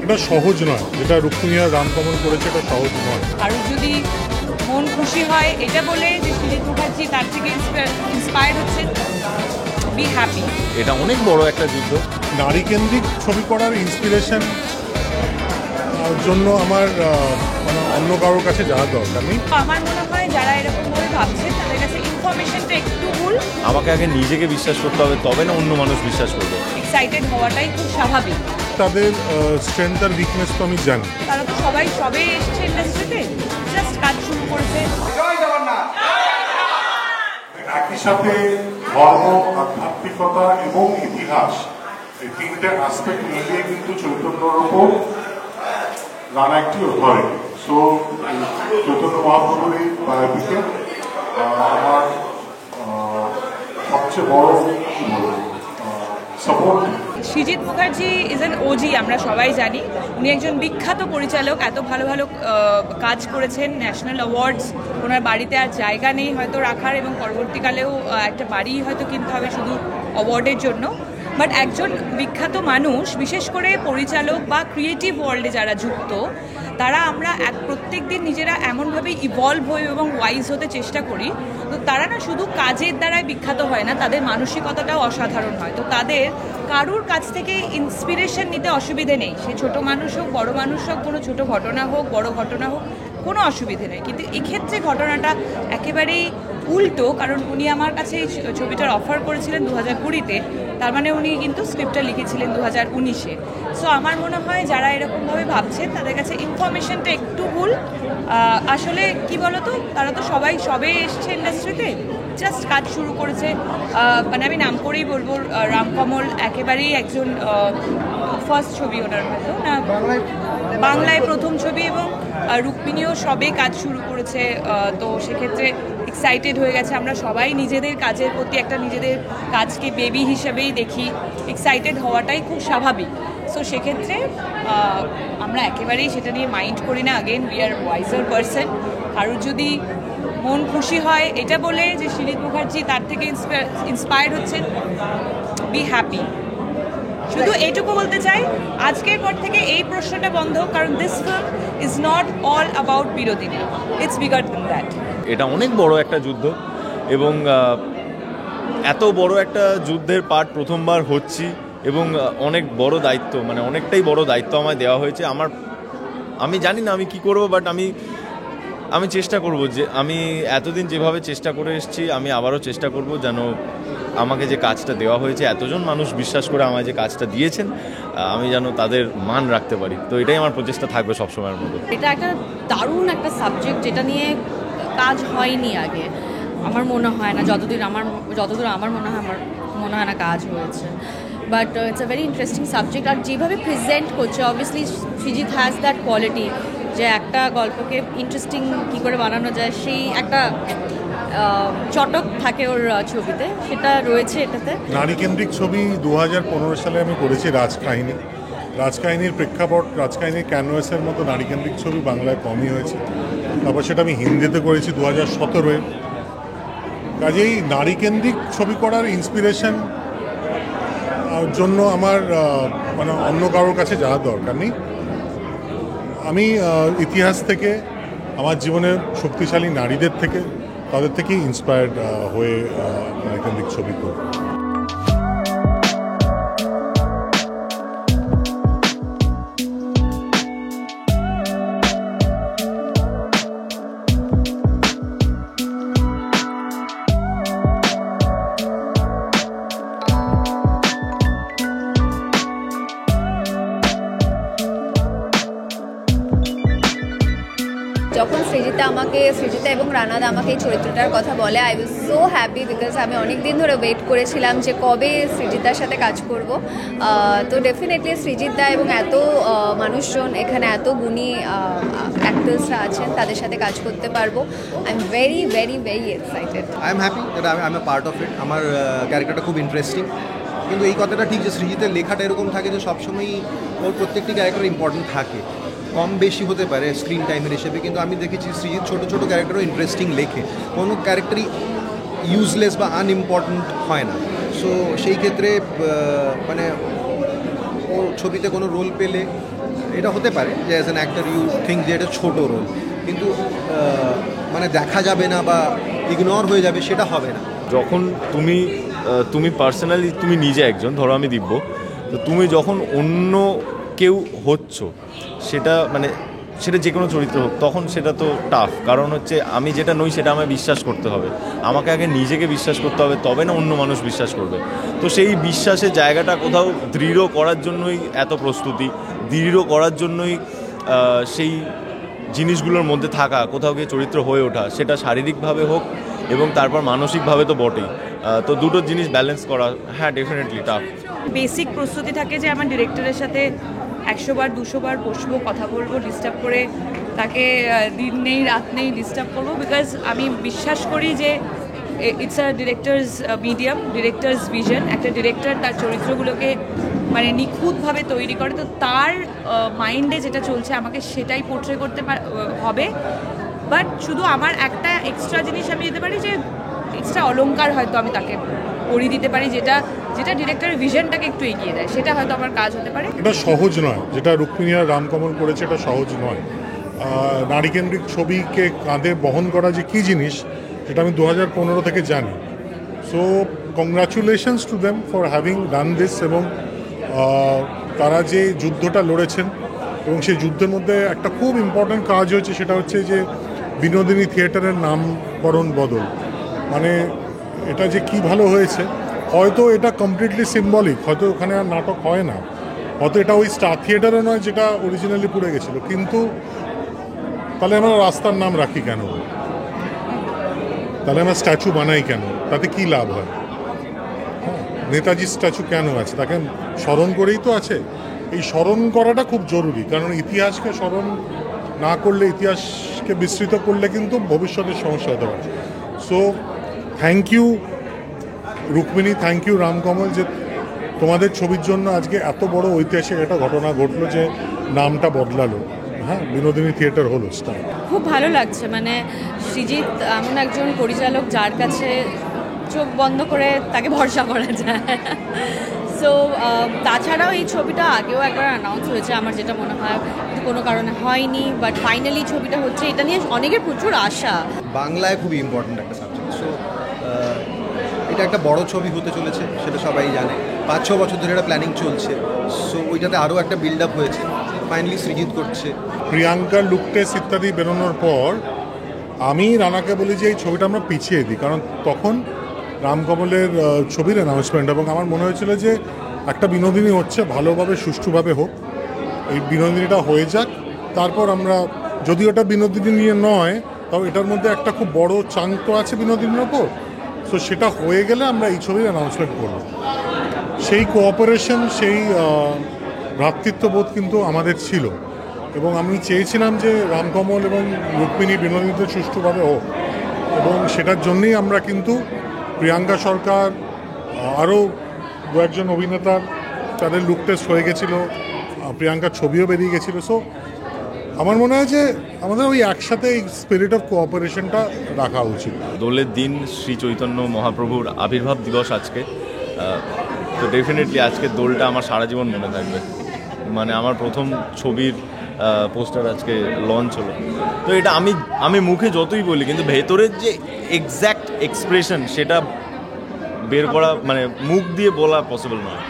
এটা সহজ নয়, যেটা রুক্মিণী আর রামকমল করেছে এটা সহজ নয়। কারোর যদি মন খুশি হয় এটা বলে যে সৃজিত মুখার্জি তার থেকে ইন্সপায়ার্ড হচ্ছেন, বি হ্যাপি। এটা অনেক বড় একটা যুদ্ধ। নারী কেন্দ্রিক ছবি করার ইন্সপিরেশন জন্য আমার মানে অন্য কারোর কাছে যাওয়ার দরকার নেই। আমার মনে হয় যারা এরকমভাবে ভাবছে তাদের কাছে ইনফরমেশনটা একটু ভুল। আমাকে আগে নিজেকে বিশ্বাস করতে হবে, তবে না অন্য মানুষ বিশ্বাস করবে। এক্সাইটেড হওয়াটাই খুব স্বাভাবিক। তাদের স্ট্রেংথ আর উইকনেস তো আমি জানি। তারা তো সবাই সবে এসছে ইন্ডাস্ট্রিতে, জাস্ট কাজ শুরু করেছে। একই সাথে ধর্ম, আধ্যাত্মিকতা এবং ইতিহাস, এই তিনটে অ্যাসপেক্ট মিলিয়ে কিন্তু চৈতন্যর উপর রানা একটি অথরিটি। সো চৈতন্য মহাপ্রভুর বায়োপিকে আমার সবচেয়ে বড় support. Srijit Mukherjee is an OG, আমরা সবাই জানি। উনি একজন বিখ্যাত পরিচালক, এত ভালো ভালো কাজ করেছেন, ন্যাশনাল অ্যাওয়ার্ডস। ওনার বাড়িতে আর জায়গা নেই হয়তো রাখার, এবং পরবর্তীকালেও একটা বাড়ি হয়তো কিনতে হবে শুধু অ্যাওয়ার্ডের জন্য। বাট একজন বিখ্যাত মানুষ, বিশেষ করে পরিচালক বা ক্রিয়েটিভ ওয়ার্ল্ডে যারা যুক্ত, তারা আমরা প্রত্যেক দিন নিজেরা এমনভাবে ইভলভ হই এবং ওয়াইজ হতে চেষ্টা করি। তো তারা না শুধু কাজের দ্বারাই বিখ্যাত হয় না, তাদের মানসিকতাটাও অসাধারণ হয়। তো তাদের কারুর কাছ থেকে ইন্সপিরেশন নিতে অসুবিধে নেই, সে ছোট মানুষ হোক বড় মানুষ হোক, কোনো ছোট ঘটনা হোক বড় ঘটনা হোক, কোনো অসুবিধে নেই। কিন্তু এক্ষেত্রে ঘটনাটা একেবারেই উল্টো, কারণ উনি আমার কাছে এই ছবিটার অফার করেছিলেন 2020-তে, তার মানে উনি কিন্তু স্ক্রিপ্টটা লিখেছিলেন 2019-এ। সো আমার মনে হয় যারা এরকমভাবে ভাবছেন তাদের কাছে ইনফরমেশনটা একটু ভুল। আসলে কি বলতো, তারা তো সবাই সবে এসছে ইন্ডাস্ট্রিতে, জাস্ট কাজ শুরু করেছে। মানে আমি নাম করেই বলবো, রামকমল একেবারেই একজন ফার্স্ট ছবি ওনার, হয়তো না বাংলায় প্রথম ছবি, এবং রুক্মিণীও সবে কাজ শুরু করেছে। তো সেক্ষেত্রে এক্সাইটেড হয়ে গেছে। আমরা সবাই নিজেদের কাজের প্রতি একটা নিজেদের কাজকে বেবি হিসেবেই দেখি, এক্সাইটেড হওয়াটাই খুব স্বাভাবিক। সো সেক্ষেত্রে আমরা একেবারেই সেটা নিয়ে মাইন্ড করি না। Again, we are wiser person. কারোর যদি মন খুশি হয় এটা বলে যে সৃজিত মুখার্জি তার থেকে ইন্সপায়ার্ড হচ্ছেন, বি হ্যাপি। শুধু এইটুকু বলতে চাই, আজকের পর থেকে এই প্রশ্নটা বন্ধ, কারণ this film is not all about বিরোধিনী, ইটস বিগার দ্যান দ্যাট। এটা অনেক বড় একটা যুদ্ধ, এবং এত বড় একটা যুদ্ধের পার্ট প্রথমবার হচ্ছি, এবং অনেক বড় দায়িত্ব, মানে অনেকটাই বড় দায়িত্ব আমায় দেওয়া হয়েছে। আমি জানি না আমি কি করব, বাট আমি চেষ্টা করব যে আমি এতদিন যেভাবে চেষ্টা করে এসেছি আমি আবারও চেষ্টা করব যেন আমাকে যে কাজটা দেওয়া হয়েছে, এতজন মানুষ বিশ্বাস করে আমায় যে কাজটা দিয়েছেন, আমি যেন তাদের মান রাখতে পারি। তো এটাই আমার প্রচেষ্টা থাকবে সবসময়ের মতো। এটা একটা দারুণ একটা সাবজেক্ট, যেটা নিয়ে কাজ হয়নি আগে, আমার মনে হয় না। যতদূর আমার মনে হয় না কাজ হয়েছে। But it's a very interesting subject. আর যেভাবে প্রেজেন্ট করছে, obviously Srijit has that quality, যে একটা গল্পকে ইন্টারেস্টিং কী করে বানানো যায়, সেই একটা চটক থাকে ওর ছবিতে, সেটা রয়েছে এটাতে। নারী কেন্দ্রিক ছবি 2015 সালে আমি করেছি রাজকাহিনীর প্রেক্ষাপট, রাজকাহিনীর ক্যানভাসের মতো নারী কেন্দ্রিক ছবি বাংলায় কমই হয়েছে। তারপর সেটা আমি হিন্দিতে করেছি 2017-এ। কাজেই নারী কেন্দ্রিক ছবি করার ইন্সপিরেশন জন্য আমার মানে অন্য কারোর কাছে যাওয়ার দরকার নেই। আমি ইতিহাস থেকে, আমার জীবনের শক্তিশালী নারীদের থেকে, তাদের থেকেই ইন্সপায়ার্ড হয়ে নারী কেন্দ্রিক ছবি করি। যখন সৃজিতা এবং রানাদা আমাকে এই চরিত্রটার কথা বলে, I was so happy, because আমি অনেক দিন ধরে ওয়েট করেছিলাম যে কবে সৃজিতার সাথে কাজ করব। তো ডেফিনেটলি সৃজিতা এবং এত মানুষজন এখানে, এত গুণী অ্যাক্টার্সরা আছেন, তাদের সাথে কাজ করতে পারবো। I am very very very excited. I am happy that I M A part of it. আমার ক্যারেক্টারটা খুব ইন্টারেস্টিং, কিন্তু এই কথাটা ঠিক যে সৃজিতের লেখাটা এরকম থাকে যে সবসময়ই ওর প্রত্যেকটি ক্যারেক্টার ইম্পর্টেন্ট থাকে, কম বেশি হতে পারে স্ক্রিন টাইমের হিসেবে, কিন্তু আমি দেখেছি সৃজিত ছোটো ছোটো ক্যারেক্টারও ইন্টারেস্টিং লেখে, কোনো ক্যারেক্টারই ইউজলেস বা আনইম্পর্টেন্ট হয় না। সো সেই ক্ষেত্রে মানে ওর ছবিতে কোনো রোল পেলে এটা হতে পারে যে as an actor you think যে এটা ছোটো রোল, কিন্তু মানে দেখা যাবে না বা ইগনোর হয়ে যাবে সেটা হবে না। যখন তুমি পার্সোনালি তুমি নিজে একজন, ধরো আমি দিব্য, তো তুমি যখন অন্য কেউ হচ্ছ, সেটা যে কোনো চরিত্র হোক, তখন সেটা তো টাফ। কারণ হচ্ছে আমি যেটা নই সেটা আমায় বিশ্বাস করতে হবে, আমাকে আগে নিজেকে বিশ্বাস করতে হবে, তবে না অন্য মানুষ বিশ্বাস করবে। তো সেই বিশ্বাসের জায়গাটা কোথাও দৃঢ় করার জন্যই এত প্রস্তুতি, দৃঢ় করার জন্যই সেই জিনিসগুলোর মধ্যে থাকা, কোথাও গিয়ে চরিত্র হয়ে ওঠা, সেটা শারীরিকভাবে হোক এবং তারপর মানসিকভাবে তো বটেই। তো দুটো জিনিস ব্যালেন্স করা, হ্যাঁ ডেফিনেটলি টাফ। বেসিক প্রস্তুতি থাকে যে আমার ডিরেক্টরের সাথে 100 বার 200 বার বসবো, কথা বলবো, ডিস্টার্ব করে তাকে দিন নেই রাত নেই ডিস্টার্ব করবো, বিকজ আমি বিশ্বাস করি যে it's a directors medium, directors vision. একটা ডিরেক্টর তার চরিত্রগুলোকে মানে নিখুঁতভাবে তৈরি করে, তো তার মাইন্ডে যেটা চলছে আমাকে সেটাই পোর্ট্রে করতে হবে। বাট শুধু আমার একটা এক্সট্রা জিনিস আমি দিতে পারি, যে এক্সট্রা অলংকার হয়তো আমি তাকে পরিয়ে দিতে পারি, যেটা ডিরেক্টরের ভিশনটাকে একটু এগিয়ে দেয়, সেটা হয়তো আমার কাজ হতে পারে। এটা সহজ নয়, যেটা রুক্মিণী আর রামকমল করেছে এটা সহজ নয়। নারীকেন্দ্রিক ছবিকে কাঁধে বহন করা যে কী জিনিস, সেটা আমি 2015 থেকে জানি। So congratulations to them for having done this. এবং তারা যে যুদ্ধটা লড়েছেন, এবং সেই যুদ্ধের মধ্যে একটা খুব ইম্পর্ট্যান্ট কাজ হয়েছে, সেটা হচ্ছে যে বিনোদিনী থিয়েটারের নামকরণ বদল। মানে এটা যে কি ভালো হয়েছে, হয়তো এটা কমপ্লিটলি সিম্বলিক, হয়তো ওখানে আর নাটক হয় না, হয়তো এটা ওই স্টার থিয়েটারও নয় যেটা অরিজিনালি পুড়ে গেছিলো, কিন্তু তাহলে আমরা রাস্তার নাম রাখি কেন? তাহলে আমরা স্ট্যাচু বানাই কেন? তাতে কি লাভ হয়? হ্যাঁ, নেতাজির স্ট্যাচু কেন আছে? তাকে স্মরণ করেই তো আছে। এই স্মরণ করাটা খুব জরুরি, কারণ ইতিহাসকে স্মরণ না করলে, ইতিহাসকে বিস্তৃত করলে কিন্তু ভবিষ্যতের সমস্যা হতে পারে। So thank you Rukmini, thank you Ramkamal, যে তোমাদের ছবির জন্য আজকে এত বড় ঐতিহাসিক একটা ঘটনা ঘটলো, যে নামটা বদলালো, হ্যাঁ, বিনোদিনী থিয়েটার হলো স্টার। খুব ভালো লাগছে, মানে সৃজিত এমন একজন পরিচালক যার কাছে চোখ বন্ধ করে তাকে ভরসা করা যায়। সো তাছাড়াও এই ছবিটা আগেও একবার অ্যানাউন্স হয়েছে, আমার যেটা মনে হয় কোনো কারণে হয়নি, বাট ফাইনালি ছবিটা হচ্ছে, এটা নিয়ে অনেকের প্রচুর আশা। বাংলায় খুবই ইম্পর্ট্যান্ট একটা সাবজেক্ট। সো এটা একটা বড় ছবি হতে চলেছে, সেটা সবাই জানে। 5-6 বছর ধরে এটা প্ল্যানিং চলছে। সো ওইটাতে আরও একটা বিল্ড আপ হয়েছে, ফাইনালি সৃজিত করছে। প্রিয়াঙ্কার লুক টেস্ট ইত্যাদি বেরোনোর পর আমি রানাকে বলি যে এই ছবিটা আমরা পিছিয়ে দিই, কারণ তখন রামকমলের ছবির অ্যানাউন্সমেন্ট, এবং আমার মনে হয়েছিল যে একটা বিনোদিনী হচ্ছে, ভালোভাবে সুষ্ঠুভাবে হোক, এই বিনোদিনীটা হয়ে যাক, তারপর আমরা, যদি ওটা বিনোদিনী নিয়ে নয়, তাও এটার মধ্যে একটা খুব বড় চাঙ্ক তো আছে বিনোদিনীর ওপর। সো সেটা হয়ে গেলে আমরা এই ছবির অ্যানাউন্সমেন্ট করব। সেই কোঅপারেশন, সেই ভ্রাতৃত্ববোধ কিন্তু আমাদের ছিল, এবং আমি চেয়েছিলাম যে রামকমল এবং রুক্মিণী বিনোদিনীতে সুষ্ঠুভাবে হোক, এবং সেটার জন্যই আমরা কিন্তু প্রিয়াঙ্কা সরকার, আরও দু একজন অভিনেতার তাদের লুক টেস্ট হয়ে গেছিলো, প্রিয়াঙ্কার ছবিও বেরিয়ে গেছিলো। সো আমার মনে হয় যে আমাদের ওই একসাথে এই স্পিরিট অফ কোঅপারেশনটা রাখা উচিত। দোলের দিন শ্রী চৈতন্য মহাপ্রভুর আবির্ভাব দিবস আজকে, তো ডেফিনেটলি আজকের দোলটা আমার সারা জীবন মনে থাকবে। মানে আমার প্রথম ছবির পোস্টার আজকে লঞ্চ হলো, তো এটা আমি মুখে যতই বলি, কিন্তু ভেতরের যে এক্স্যাক্ট এক্সপ্রেশন সেটা বের করা, মানে মুখ দিয়ে বলা পসিবল নয়।